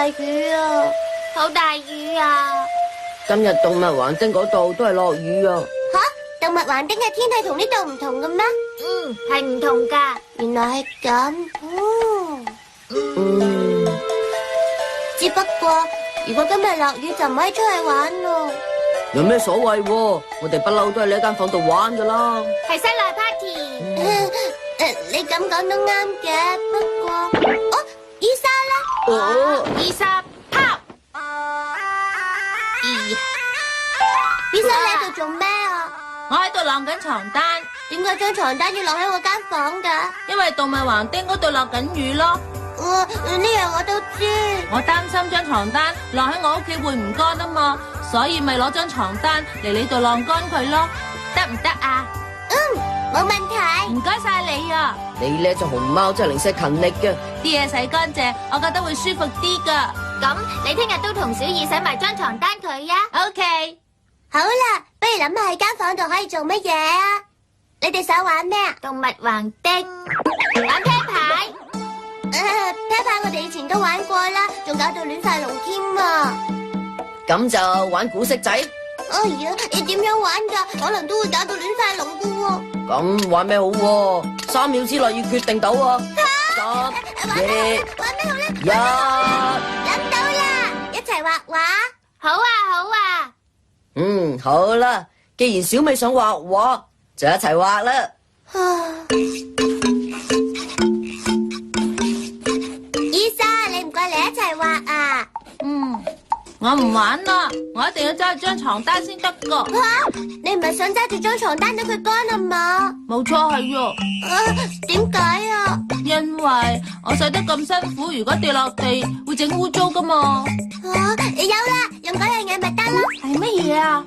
大雨啊！好大雨啊！今日動物橫丁嗰度都係落雨啊！動物橫丁嘅天氣同呢度唔同嘅咩？係唔同噶。原來係咁。只不過如果今日落雨就唔可以出去玩咯。有咩所謂喎？我哋不嬲都喺呢間房度玩噶啦。係室內 party。你咁講都啱嘅，不過伊莎啦，伊莎拋。伊莎你喺度做咩啊？我喺度晾緊床單，點解張床單要晾喺我間房㗎？因為動物橫丁嗰度落緊雨咯。呢樣我都知。我擔心張床單晾喺我屋企會唔乾啊嘛，所以咪攞張床單嚟你度晾乾佢咯，得唔得啊？冇問題。唔該晒你啊！你呢隻熊貓真係零舍勤力嘅。啲嘢洗乾淨，我覺得會舒服啲噶。咁你聽日都同小二洗埋張床單佢呀。OK。好啦，不如諗下喺間房度可以做乜嘢啊？你哋想玩咩啊？動物橫丁，玩啤牌。啤牌我哋以前都玩過啦，仲搞到亂晒龍添啊！咁就玩古色仔。哎呀，你點樣玩㗎？可能都會搞到亂晒龍㗎喎。咁玩咩好喎？3秒之內要決定到啊！3、2、1，諗到啦，一齊畫畫。好啊，好啊。好啦，既然小美想畫畫，就一齊畫啦。伊莎，你唔過嚟一齊畫啊？我唔玩啦，我一定要揸住張床單先得噶。你唔係想揸住張床單等佢乾啊嘛？冇錯係啊。點解啊？因為我洗得咁辛苦，如果跌落地會整污糟噶嘛。有啦，用嗰樣嘢咪得咯。係乜嘢啊？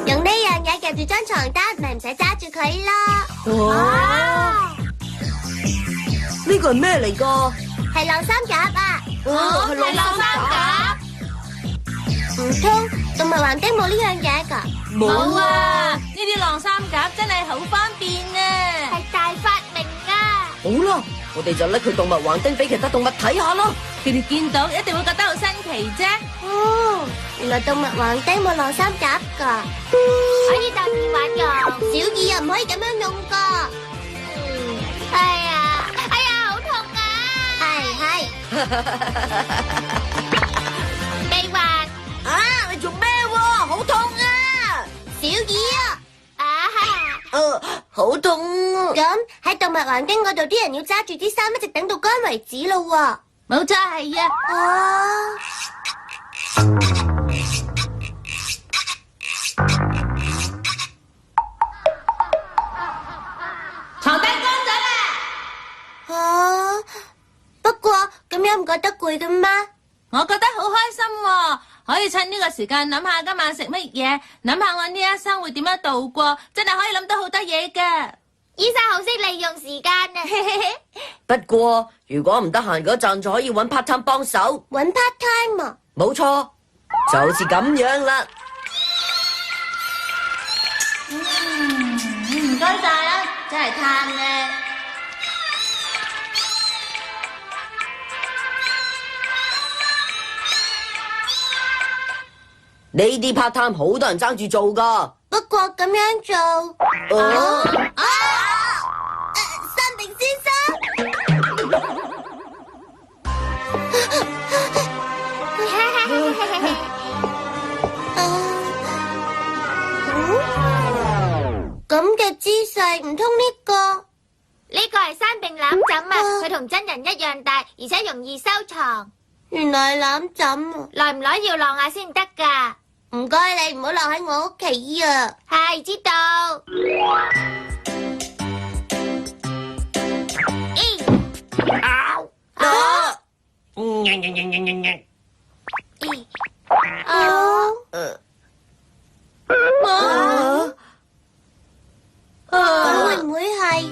用呢樣嘢夾住張床單，咪唔使揸住佢咯。呢個係咩嚟噶？係晾衫夾啊！係係晾衫夾。唔通動物橫丁冇呢樣嘢㗎？冇啊！呢啲晾衫夾真係好方便啊！係大發明啊！好啦，我哋就拎佢動物橫丁俾其他動物睇下啦。佢哋見到一定會覺得好新奇啫。原來動物橫丁冇晾衫夾㗎，可以當面玩㗎。小二又唔可以咁樣用㗎。哎呀，好痛啊！計劃你做咩喎？好痛啊！小二好痛啊！咁喺動物橫丁嗰度，啲人要揸住啲衫一直等到乾為止咯喎。冇錯係啊。床單乾咗啦。不過咁樣唔覺得攰嘅咩？我覺得好開心喎，可以趁呢個時間諗下今晚食乜嘢，諗下我呢一生會點樣度過，真係可以諗到好多嘢㗎。醫生好識利用時間啊！不過如果唔得閒嗰陣，就可以搵 part time 幫手。搵 part time 啊？冇錯，就好似咁樣啦。唔該晒啊，真係嘆咧。呢啲 part time 好多人爭住做噶。不過咁樣做，山明先生，咁嘅姿勢唔通呢個？呢個係山並攬枕啊，佢同真人一樣大，而且容易收藏。原來係攬枕啊！耐唔耐要晾下先得㗎。唔該你唔好留喺我屋企啊！係知道。會唔會係？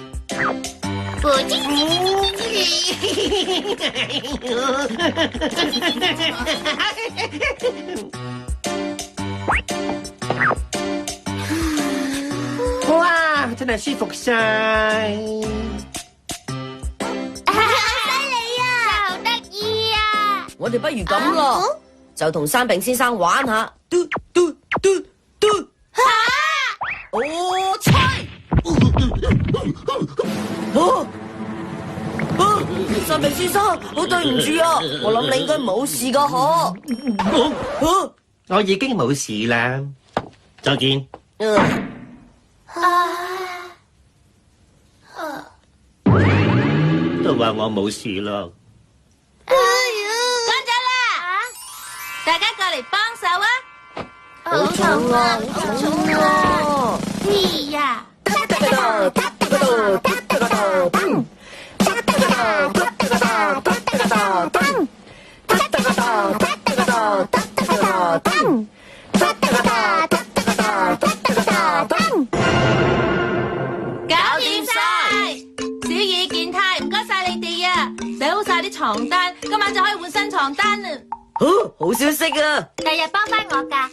哇，真係舒服晒。我哋不如咁咯，就同山餅先生玩下。嘟嘟嘟嘟，我猜。山餅先生，好對唔住啊，我諗你應該冇事噶嗬。我已經冇事啦，再見。都話我冇事啦。乾咗啦，大家過嚟幫手啊！好重啊，好重啊！哎呀！搞掂晒，小二健太，唔該晒你哋啊！寫好晒啲床單，今晚就可以換新床單啦。好消息啊！第日幫翻我㗎。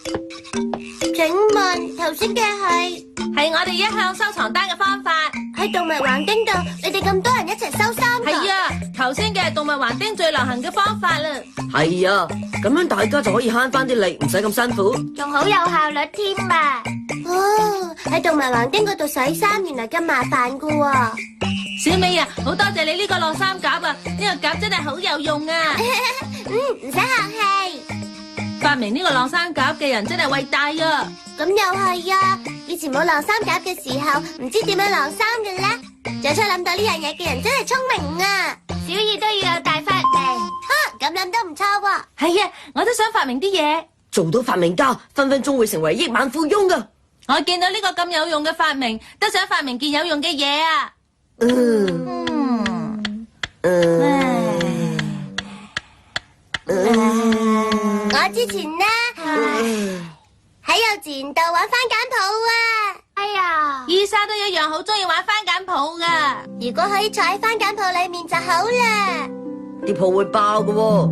請問頭先嘅係我哋一向收床單嘅方法。喺動物橫丁度，你哋咁多人一齊收衫㗎？係啊，頭先嘅動物橫丁最流行嘅方法啦。係啊，咁樣大家就可以慳翻啲力，唔使咁辛苦，仲好有效率添啊！哦，喺動物橫丁嗰度洗衫，原來咁麻煩㗎喎。小美啊，好多謝你呢個晾衫夾啊！呢個夾真係好有用啊！唔使客氣。發明呢個晾衫夾嘅人真係偉大啊！咁又係啊！以前冇晾衫夾嘅時候，唔知點樣晾衫嘅咧。最初諗到呢樣嘢嘅人真係聰明啊！小二都要有大發明。咁諗都唔錯喎。係啊，我都想發明啲嘢。做到發明家，分分鐘會成為億萬富翁噶。我見到呢個咁有用嘅發明，都想發明件有用嘅嘢啊！我之前呢喺幼稚園度玩番梘泡啊！哎呀，伊莎都一樣好中意玩番梘泡噶。如果可以坐喺番梘泡裏面就好啦。啲泡會爆噶喎。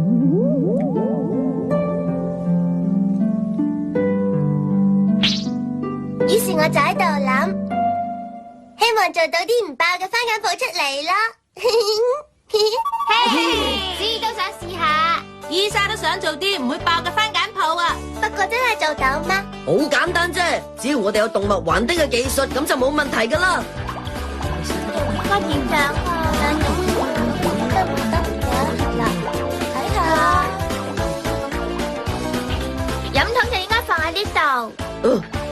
於是我就喺度諗，希望做到啲唔爆嘅番梘泡出嚟咯。小二都想試下。伊莎都想做啲唔會爆嘅番梘泡啊！不過真係做到嗎？好簡單啫，只要我哋有動物橫丁嘅技術，咁就冇問題噶啦。個店長啊，得唔得嘅？嗱，睇下，飲筒就應該放喺呢度。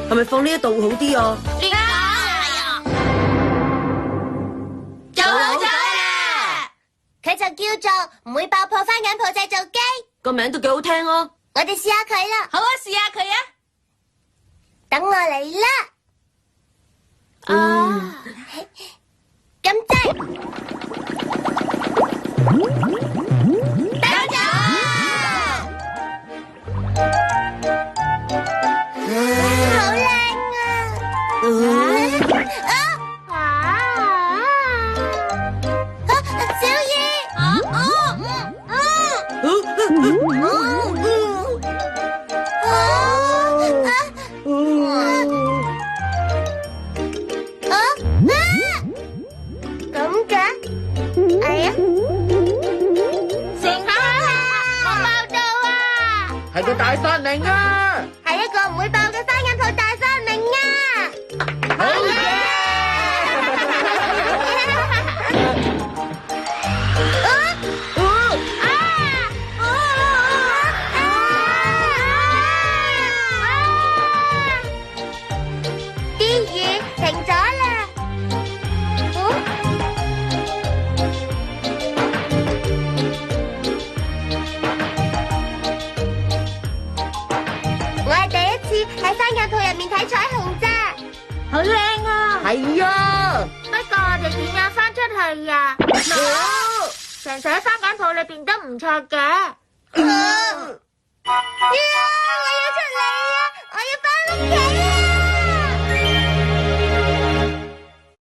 係咪放呢一度好啲啊？亂講！做好咗啦！佢就叫做唔會爆破番梘泡製造機。個名都幾好聽哦。我哋試下佢啦。好啊，試下佢啊！等我嚟啦。咁即得咗。好靚小二。咁嘅？哎呀！成功啦！我爆到啊！係個大發明啊！係一個唔會爆嘅番梘泡大發明啊！好嘢！啲雨停咗啦。我係第一次喺番梘泡入面睇彩虹咋。好靚啊！係啊！不過我哋點樣翻出去呀？成世喺番梘泡裏邊都唔錯嘅。我要出嚟啊！我要翻屋企啊！